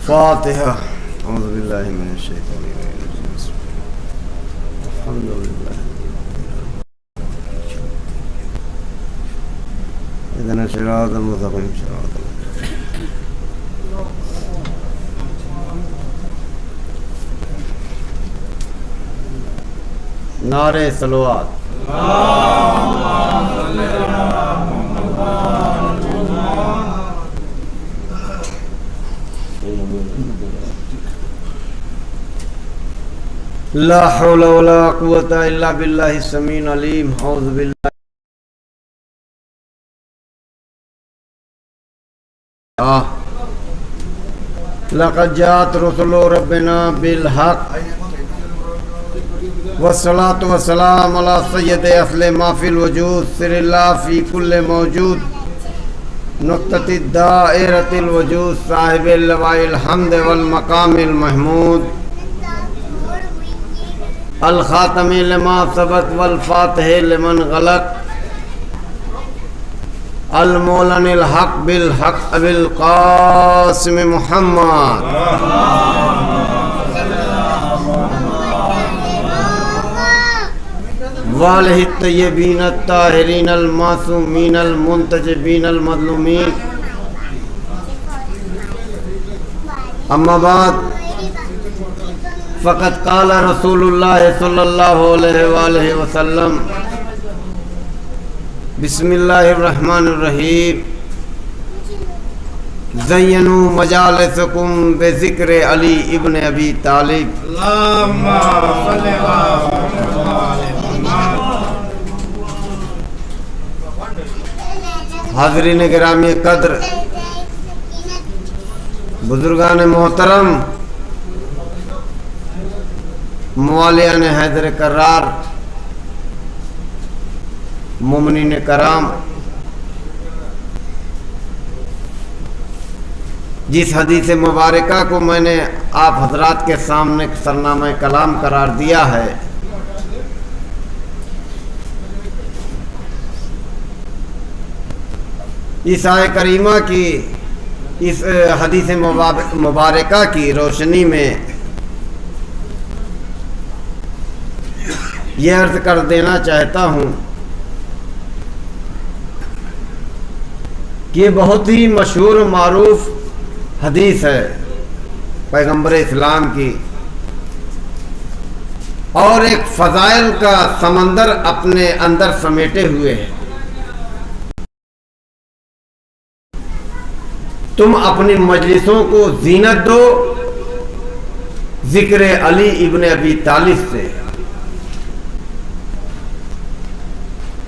فاتحہ اعوذ باللہ من الشیطان الرجیم الحمد للہ اهدنا الصراط المستقیم صراط نعرہ صلوات لا حول ولا قوة الا باللہ السمیع العلیم اعوذ باللہ لقد جاءت رسل ربنا بالحق والصلاة والسلام على سید اصل ما فی الوجود سر اللہ فی کل موجود نقطۃ دائرۃ الوجود صاحب اللواء الحمد والمقام المحمود الخاتم لما سبق والفاتح لمن غلق المولن الحق بالحق ابی القاسم محمد والہ الطیبین الطاہرین المعصومین المنتجبین المظلومین اما بعد فقد قال رسول اللہ صلی اللہ علیہ وآلہ وسلم بسم اللہ الرحمن الرحیم زینوا مجالسکم بذکر علی ابن ابی طالب اللہم صلی اللہ حاضرین گرامی قدر، بزرگان محترم، موالیان حیدر کرار، مومنین کرام، جس حدیث مبارکہ کو میں نے آپ حضرات کے سامنے سرنامہ کلام قرار دیا ہے، اس آیہ کریمہ کی اس حدیث مبارکہ کی روشنی میں یہ عرض کر دینا چاہتا ہوں کہ یہ بہت ہی مشہور و معروف حدیث ہے پیغمبر اسلام کی، اور ایک فضائل کا سمندر اپنے اندر سمیٹے ہوئے ہے۔ تم اپنی مجلسوں کو زینت دو ذکر علی ابن ابی طالب سے،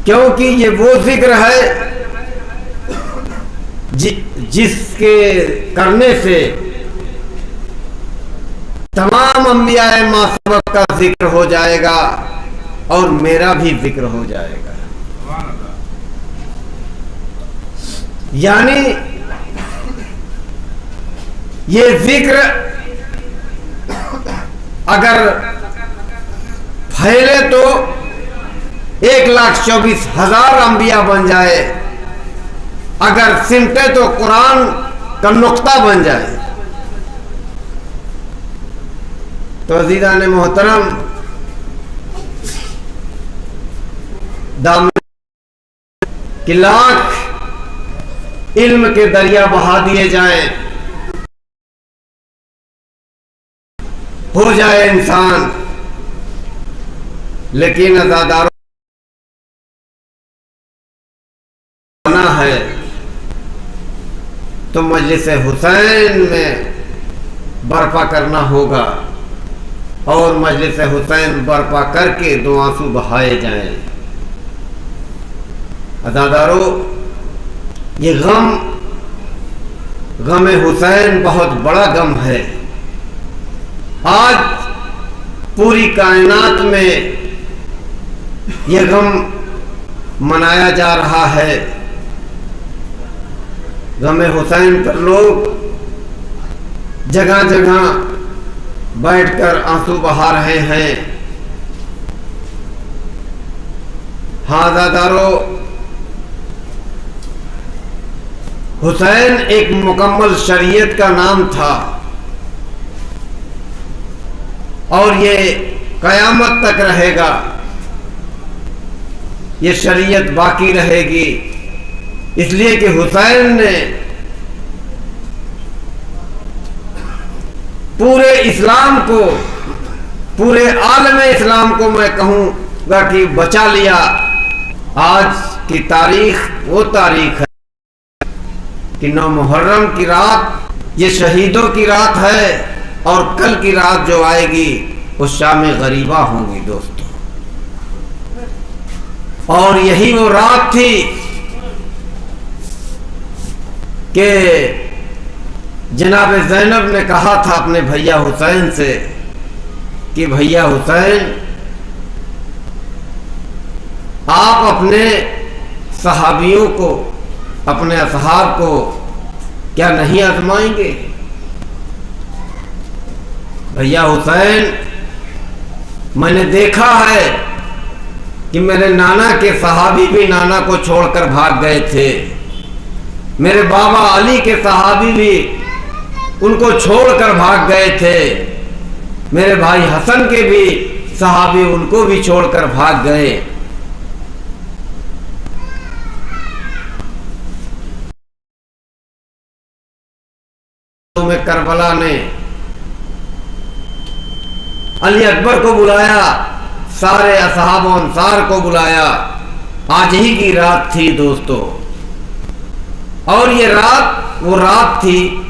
کیونکہ یہ وہ ذکر ہے جس کے کرنے سے تمام انبیاء ما سبق کا ذکر ہو جائے گا اور میرا بھی ذکر ہو جائے گا۔ یعنی یہ ذکر اگر پھیلے تو 1,24,000 انبیاء بن جائے، اگر سمٹے تو قرآن کا نقطہ بن جائے۔ تو عزیزان محترم، کہ لاکھ علم کے دریا بہا دیے جائیں، ہو جائے انسان، لیکن عزاداروں ہے تو مجلس حسین میں برپا کرنا ہوگا، اور مجلس حسین برپا کر کے دو آنسو بہائے جائیں۔ عزاداروں، یہ غم حسین بہت بڑا غم ہے۔ آج پوری کائنات میں یہ غم منایا جا رہا ہے۔ غم حسین پر لوگ جگہ جگہ بیٹھ کر آنسو بہا رہے ہیں۔ ہاں عزادارو، حسین ایک مکمل شریعت کا نام تھا، اور یہ قیامت تک رہے گا، یہ شریعت باقی رہے گی، اس لیے کہ حسین نے پورے اسلام کو، پورے عالم اسلام کو میں کہوں گا کہ بچا لیا۔ آج کی تاریخ وہ تاریخ ہے کہ 9 محرم کی رات یہ شہیدوں کی رات ہے، اور کل کی رات جو آئے گی وہ شام غریبہ ہوں گی دوستو۔ اور یہی وہ رات تھی کہ جناب زینب نے کہا تھا اپنے بھیا حسین سے کہ بھیا حسین، آپ اپنے صحابیوں کو، اپنے اصحاب کو کیا نہیں آزمائیں گے؟ بھیا حسین، میں نے دیکھا ہے کہ میرے نانا کے صحابی بھی نانا کو چھوڑ کر بھاگ گئے تھے، میرے بابا علی کے صحابی بھی ان کو چھوڑ کر بھاگ گئے تھے، میرے بھائی حسن کے بھی صحابی ان کو بھی چھوڑ کر بھاگ گئے۔ میں کربلا نے علی اکبر کو بلایا، سارے اصحاب و انصار کو بلایا۔ آج ہی کی رات تھی دوستو، اور یہ رات وہ رات تھی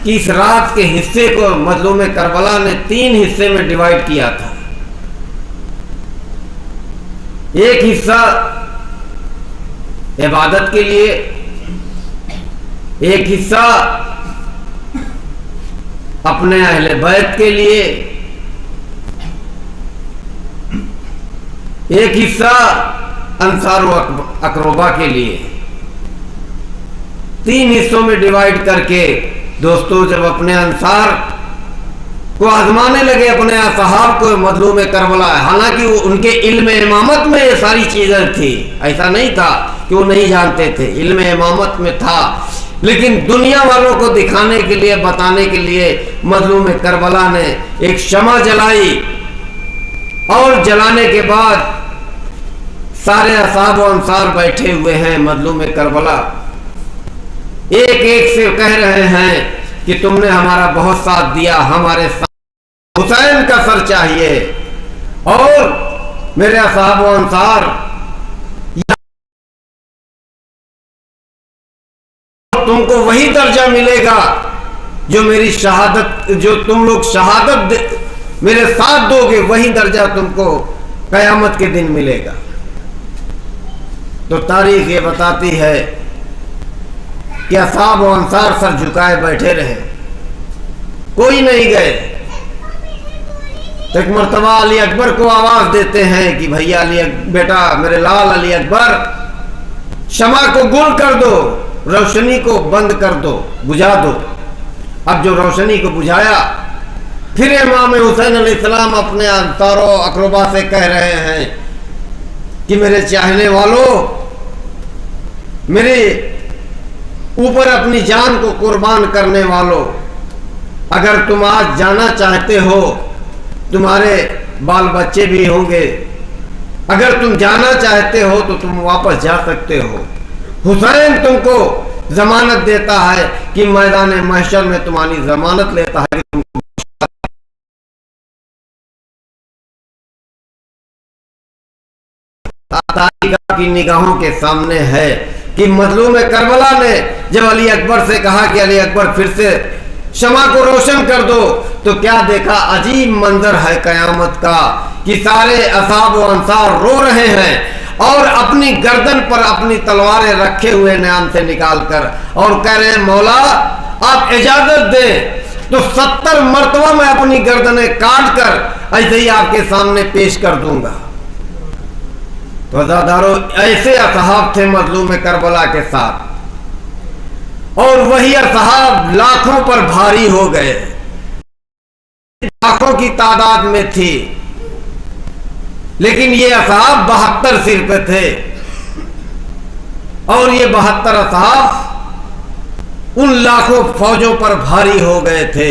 کہ اس رات کے حصے کو مظلوم کربلا نے 3 حصے میں ڈیوائیڈ کیا تھا۔ ایک حصہ عبادت کے لیے، ایک حصہ اپنے اہل بیت کے لیے، ایک حصہ انصار و اقربا کے لیے۔ 3 حصوں میں ڈیوائیڈ کر کے دوستو جب اپنے انصار کو آزمانے لگے، اپنے اصحاب کو مظلوم کربلا، حالانکہ ان کے علم امامت میں یہ ساری چیزیں تھی، ایسا نہیں تھا کہ وہ نہیں جانتے تھے، علم امامت میں تھا، لیکن دنیا والوں کو دکھانے کے لیے، بتانے کے لیے مظلوم کربلا نے ایک شمع جلائی، اور جلانے کے بعد سارے اصحاب و انصار بیٹھے ہوئے ہیں۔ مظلوم کربلا ایک ایک سے کہہ رہے ہیں کہ تم نے ہمارا بہت ساتھ دیا، ہمارے ساتھ حسین کا سر چاہیے، اور میرے اصحاب و انصار تم کو وہی درجہ ملے گا جو میری شہادت، جو تم لوگ شہادت میرے ساتھ دو گے، وہی درجہ تم کو قیامت کے دن ملے گا۔ تو تاریخ یہ بتاتی ہے کہ اصحاب و انصار سر جھکائے بیٹھے رہے، کوئی نہیں گئے۔ تو ایک مرتبہ علی اکبر کو آواز دیتے ہیں کہ بھیا علی بیٹا میرے لال علی اکبر، شمع کو گل کر دو، روشنی کو بند کر دو، بجھا دو۔ اب جو روشنی کو بجھایا، پھر امام حسین علیہ السلام اپنے انصار و اقربا سے کہہ رہے ہیں کہ میرے چاہنے والوں، میرے اوپر اپنی جان کو قربان کرنے والوں، اگر تم آج جانا چاہتے ہو، تمہارے بال بچے بھی ہوں گے، اگر تم جانا چاہتے ہو تو تم واپس جا سکتے ہو۔ حسین تم کو ضمانت دیتا ہے کہ میدان محشر میں تمہاری ضمانت لیتا ہے کہ تم کو کی نگاہوں کے سامنے ہے کہ مظلوم کربلا نے جب علی اکبر سے کہا کہ علی اکبر پھر سے شمع کو روشن کر دو، تو کیا دیکھا؟ عجیب منظر ہے قیامت کا کہ سارے اصحاب و انصار رو رہے ہیں، اور اپنی گردن پر اپنی تلواریں رکھے ہوئے نیام سے نکال کر، اور کہہ رہے ہیں مولا آپ اجازت دیں تو 70 مرتبہ میں اپنی گردنیں کاٹ کر ایسے ہی آپ کے سامنے پیش کر دوں گا۔ تو عزادارو، ایسے اصحاب تھے مظلوم کربلا کے ساتھ، اور وہی اصحاب لاکھوں پر بھاری ہو گئے، لاکھوں کی تعداد میں تھی، لیکن یہ اصحاب 72 سر پہ تھے، اور یہ 72 اصحاب ان لاکھوں فوجوں پر بھاری ہو گئے تھے۔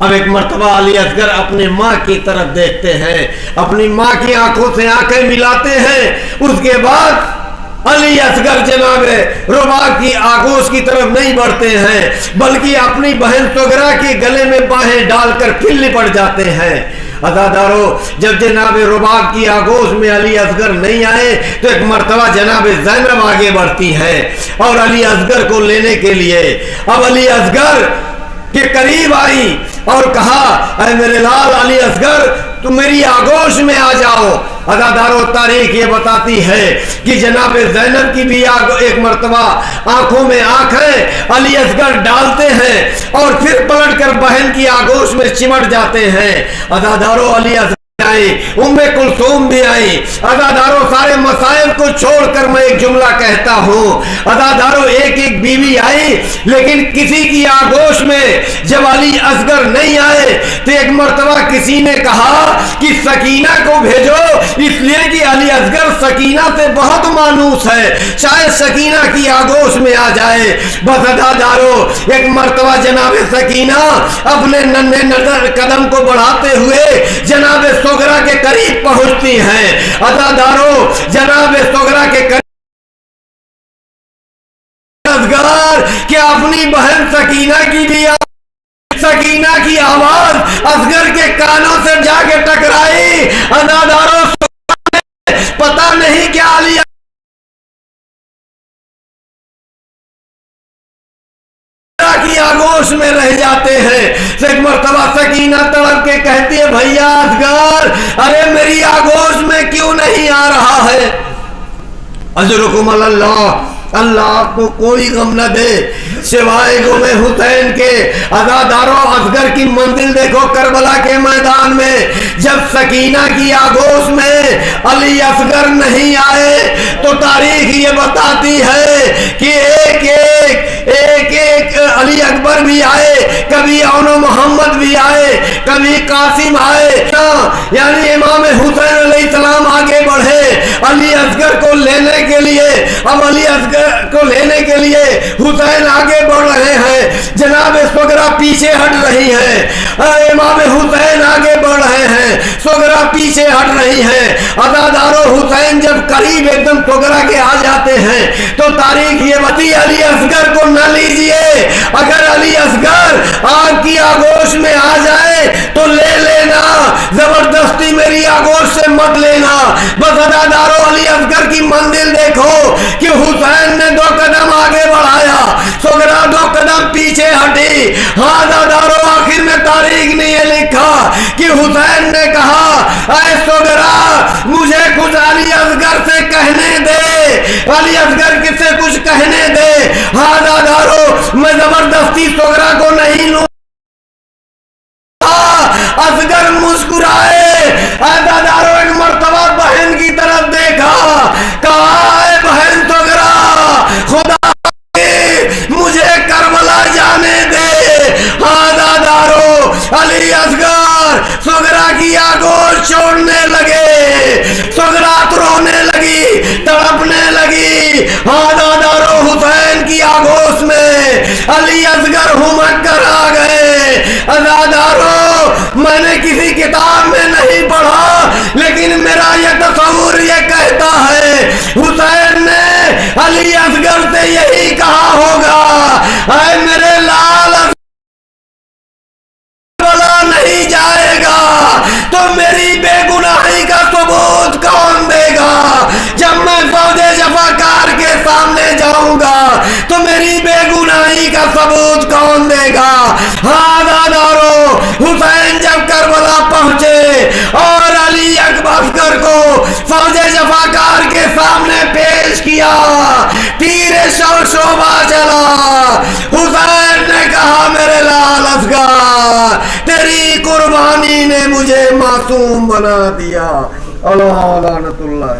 اب ایک مرتبہ علی اصغر اپنے ماں کی طرف دیکھتے ہیں، اپنی ماں کی آنکھوں سے آنکھیں ملاتے ہیں. اس کے بعد علی اصغر جناب رباع کی آغوش کی طرف نہیں بڑھتے ہیں بلکہ اپنی بہن صغرا کے گلے میں باہیں ڈال کر پھر لپٹ جاتے ہیں. عزادارو، جب جناب رباع کی آغوش میں علی اصغر نہیں آئے تو ایک مرتبہ جناب زینب آگے بڑھتی ہیں اور علی اصغر کو لینے کے لیے اب علی اصغر کے قریب آئی اور کہا اے میرے لال علی اصغر تم میری آغوش میں آ جاؤ. عزادارو، تاریخ یہ بتاتی ہے کہ جناب زینب کی بھی ایک مرتبہ آنکھوں میں آنکھیں علی اصغر ڈالتے ہیں اور پھر پلٹ کر بہن کی آغوش میں چمٹ جاتے ہیں. عزادارو، علی اصغر آئی، ام کلثوم بھی آئی. عزادارو، سارے مسائل کو چھوڑ کر میں ایک جملہ کہتا ہوں. عزادارو، ایک ایک بیوی آئی لیکن کسی کی آغوش میں جب علی اصغر نہیں آئے تو ایک مرتبہ کسی نے کہا کہ سکینہ کو بھیجو، اس لیے کہ علی اصغر سکینہ سے بہت مانوس ہے، شاید سکینہ کی آغوش میں آ جائے. بس عزادارو، ایک مرتبہ جناب سکینہ اپنے ننھے نظر قدم کو بڑھاتے ہوئے جناب صغرا کے قریب پہنچتی ہیں. عزادارو، جناب صغرا کے قریب کہ اپنی بہن سکینہ کی بھی سکینہ کی آواز اصغر کے کانوں سے جا کے ٹکرائی. عزادارو، پتہ نہیں کیا علی کی آغوش میں رہ جاتے ہیں. ایک مرتبہ سکینہ تڑپ کے کہتی ہے بھیا اصغر، ارے میری آغوش میں کیوں نہیں آ رہا ہے؟ اجرکم اللہ، اللہ آپ کو کوئی غم نہ دے سوائے غم حسین کے. عزادارو، اصغر کی منزل دیکھو کربلا کے میدان میں جب سکینہ کی آغوش میں علی اصغر نہیں آئے تو تاریخ یہ بتاتی ہے کہ ایک علی اکبر بھی آئے، کبھی اون محمد بھی آئے، کبھی قاسم آئے، یعنی امام حسین علیہ السلام آگے بڑھے علی اصغر کو لینے کے لیے. اب علی اصغر کو لینے کے لیے حسین آگے بڑھ رہے ہیں، جناب صغرا پیچھے ہٹ رہی ہے. امام حسین آگے بڑھ رہے ہیں، صغرا پیچھے ہٹ رہی ہے. عزادارو، حسین جب قریب ایک دم صغرا کے آ جاتے ہیں تو تاریخ یہ بتی علی اصغر کو نہ لیجئے. اگر علی اصغر آپ کی آغوش میں آ جائے تو لے لینا، زبردستی میری آغوش سے مت لینا. بس عزادارو، علی اصغر کی منزل دیکھو کہ حسین نے 2 قدم آگے بڑھایا، صغرا 2 قدم پیچھے ہٹی. ہاں عزادارو، آخر میں تاریخ نے یہ لکھا کہ حسین نے کہا اے صغرا مجھے کچھ علی اصغر سے کہنے دے، علی اصغر کس سے کچھ کہنے دے. ہاں عزادارو، میں زبردستی صغرا کو نہیں لوں. اصغر مسکرائے. عزادارو، ایک مرتبہ بہن کی طرف دیکھا، کہا اے بہن صغرا خدا مجھے کربلا جانے دے. عزادارو، علی اصغر صغرا کی آغوش چھوڑنے لگے، صغرا رونے لگی، تڑپنے لگی. عزادارو، حسین کی آغوش میں علی اصغر ہمک کر آ گئے. عزادارو، میں نے کسی کتاب میں نہیں پڑھا لیکن میرا یہ تصور یہ کہتا ہے حسین نے علی اصغر سے یہی کہا ہوگا اے میرے لال کربلا نہیں جائے گا تو میری بے گناہی کا ثبوت کون دے گا؟ جب میں فوج جفاکار کے سامنے جاؤں گا تو میری بے گناہی کا ثبوت کون دے گا؟ عزادارو، حسین جب کربلا پہنچے اور علی اصغر کو فوج جفاکار کے سامنے پیش کیا، تیر شوبہ چلا. حسین نے کہا میرے لال اصغر تیری قربانی نے مجھے معصوم بنا دیا. اللہ لعنت اللہ.